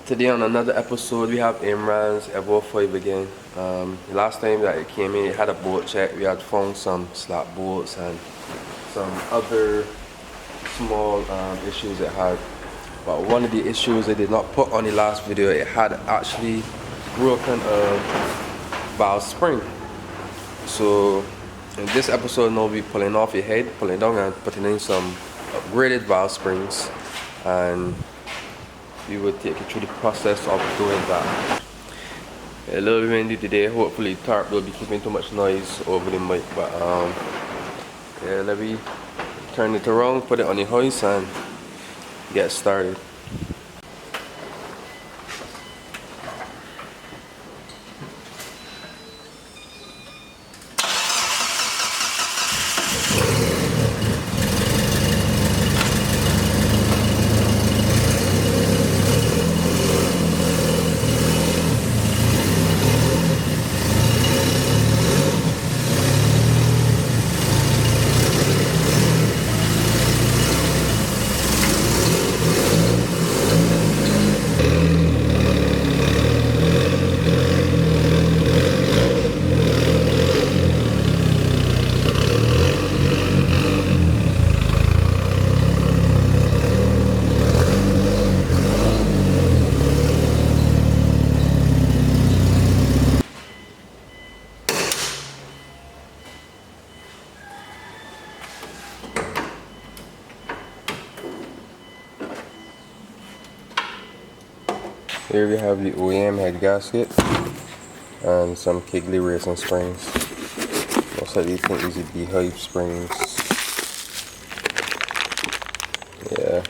Today on another episode we have Imran's Evo 5 again. The last time that it came in it had a bolt check. We had found some slap bolts and some other small issues it had. But one of the issues I did not put on the last video, it had actually broken a valve spring. So in this episode now we'll be pulling off your head, pulling down and putting in some upgraded valve springs, and we will take you through the process of doing that. A little windy today, hopefully the tarp will be keeping too much noise over the mic, but yeah, let me turn it around, put it on the hoist and get started. Here we have the OEM head gasket and some Kiggly racing springs. Most of these think these are beehive springs. Yeah.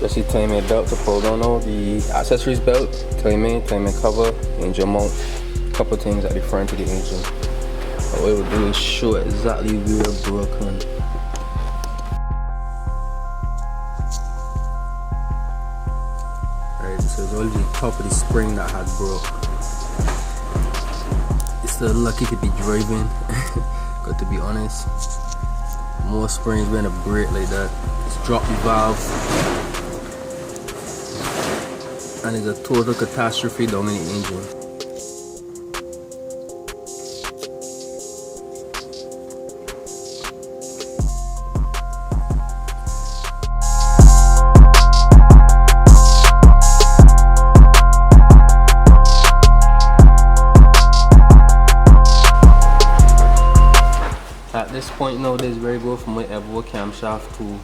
Especially timing belt to pull down all the accessories belt, timing cover, engine mount, a couple things at the front of the engine. What we will do is show exactly where broken. Alright, so it's only the top of the spring that had broke. It's still lucky to be driving, got to be honest. More springs when a break like that. Just drop the valve. And it's a total catastrophe down in the engine. At this point now, this is where I go from my Evo camshaft tool.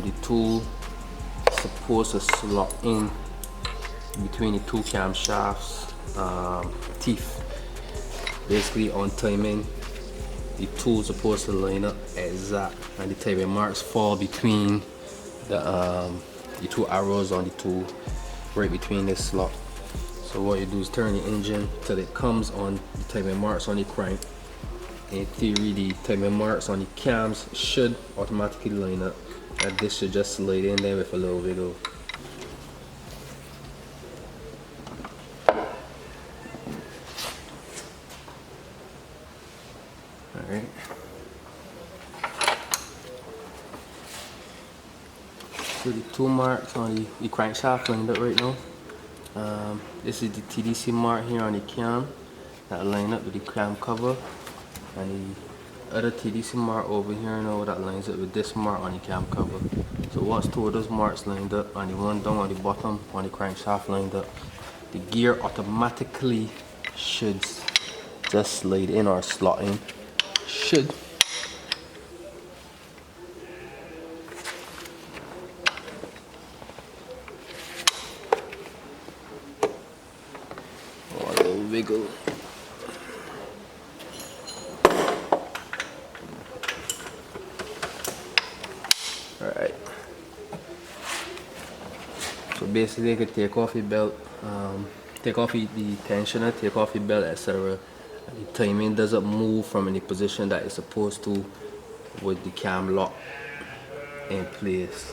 The tool is supposed to slot in between the two camshafts teeth, basically on timing. The tool is supposed to line up exact, and the timing marks fall between the the two arrows on the tool right between this slot. So what you do is turn the engine till it comes on the timing marks on the crank. In theory, the timing marks on the cams should automatically line up, and this should just slide in there with a little wiggle. Alright. So the two marks on the crankshaft lined up right now. This is the TDC mark here on the cam that line up with the cam cover, and the other TDC mark over here now that lines up with this mark on the cam cover. So once two of those marks lined up and the one down on the bottom on the crankshaft lined up, the gear automatically should just slide in or slot in. Should. Oh, a little wiggle. Alright. So basically you could take off your belt, take off the tensioner, take off your belt, etc. The timing doesn't move from any position that it's supposed to with the cam lock in place.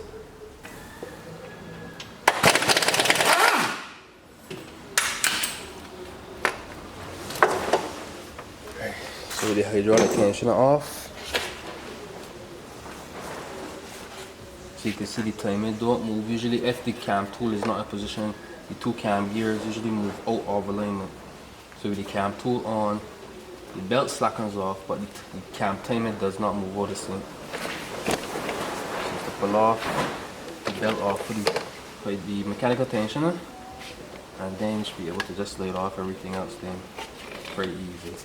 So the hydraulic tensioner off. So you can see the timing don't move. Usually if the cam tool is not in position, the two cam gears usually move out of alignment. So with the cam tool on, the belt slackens off, but the cam timing does not move out of sync. So to pull off the belt off for the mechanical tensioner, and then you should be able to just slide off everything else then. Pretty easy.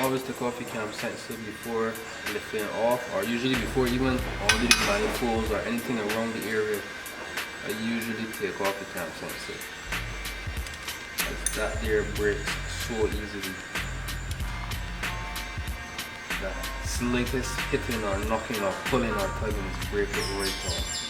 Always take off your cam sensor before lifting off, or usually before even all the manifolds or anything around the area. I usually take off the cam sensor. That there breaks so easily. That slightest hitting or knocking or pulling or tugging is break it right off.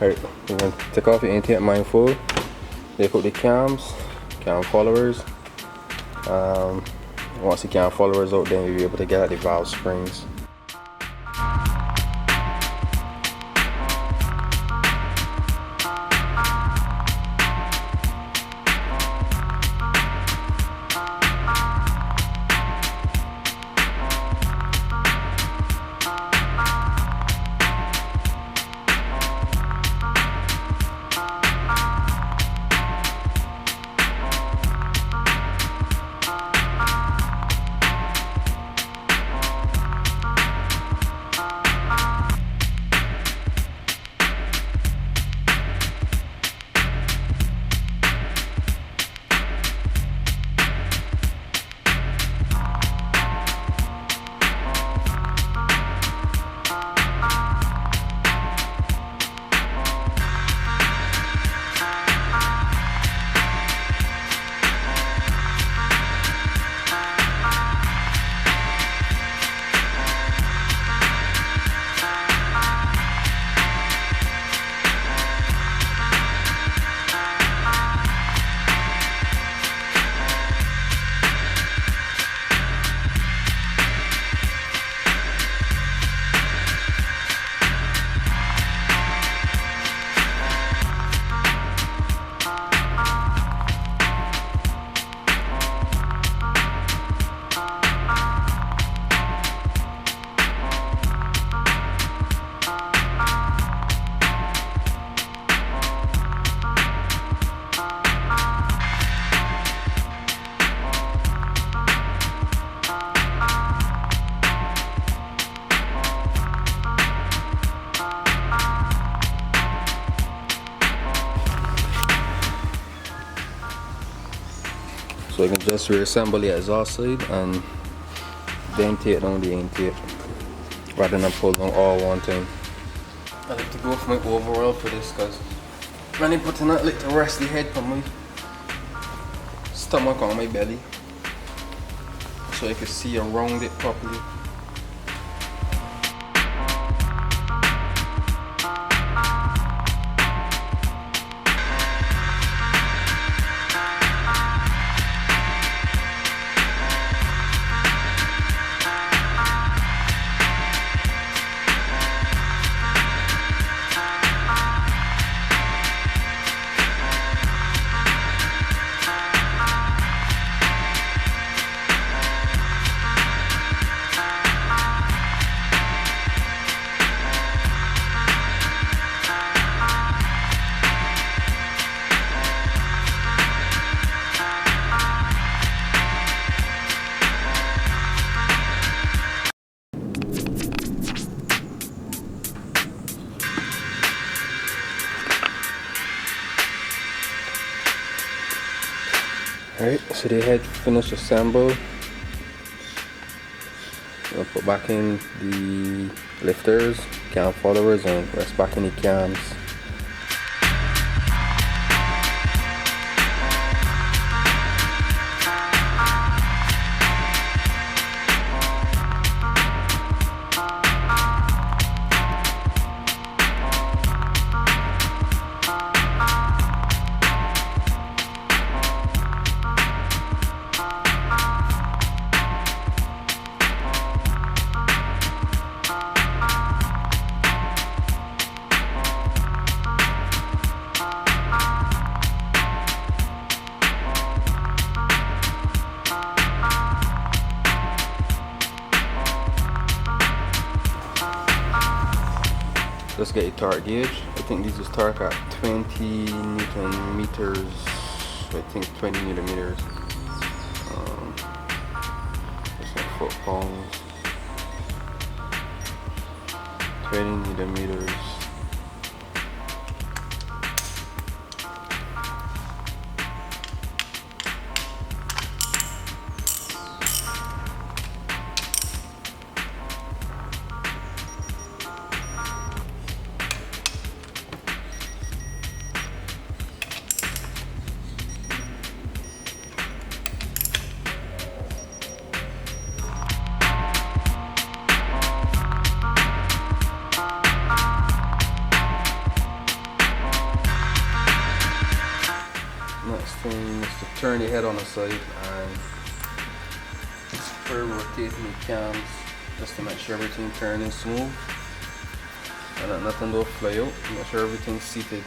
Alright, we're going to take off your anti-hit manifold, take out the cam followers. Once the cam followers out, then you'll be able to get at the valve springs. Just reassemble the exhaust side and then take down the intake rather than pull down all one time. I like to go for my overall for this because when I put in that, I like to rest the head from my stomach on my belly so I can see around it properly. Alright, so the head finished assembled. I'll put back in the lifters, cam followers, and rest back in the cams. Let's get a torque gauge. I think this is torque at 20 Newton meters. I think 20 Newton meters. It's like foot pounds. 20 Newton meters. Next thing is to turn the head on the side and rotate the cams just to make sure everything turning smooth and that nothing don't fly out. Make sure everything's seated.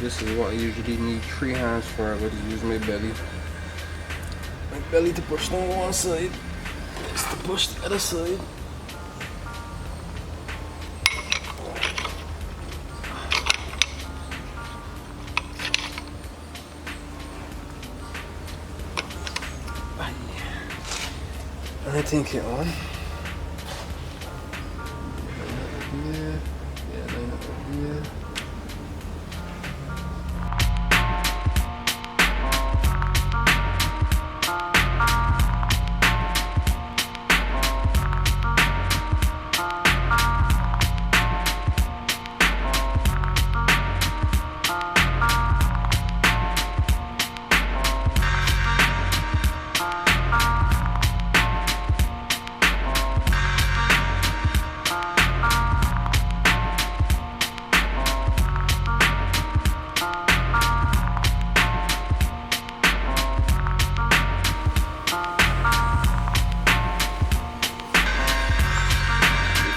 This is what I usually need 3 hands for. I would use my belly. My belly to push down one side, this to push the other side. And I think it on. Line up here.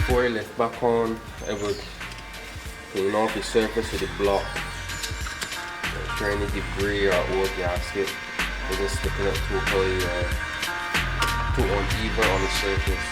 Before I lift back on, I would clean off the surface of the block, make sure any debris or old gasket isn't sticking up too high or too uneven on the surface.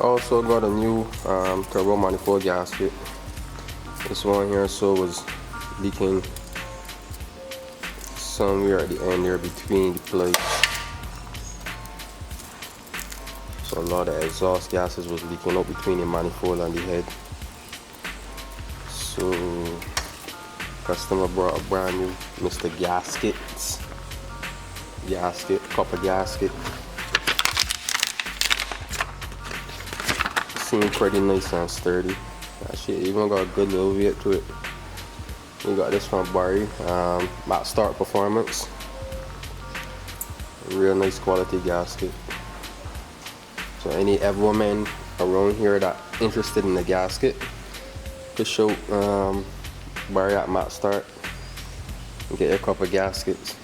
Also got a new turbo manifold gasket. This one here was leaking somewhere at the end there between the plates. So a lot of exhaust gases was leaking out between the manifold and the head. So customer brought a brand new Mr. Copper gasket. Seemed pretty nice and sturdy. That shit even got a good little weight to it. We got this from Barry, Matt Start Performance. Real nice quality gasket. So any Evo men around here that interested in the gasket, just show Barry at Matt Start and get your couple gaskets.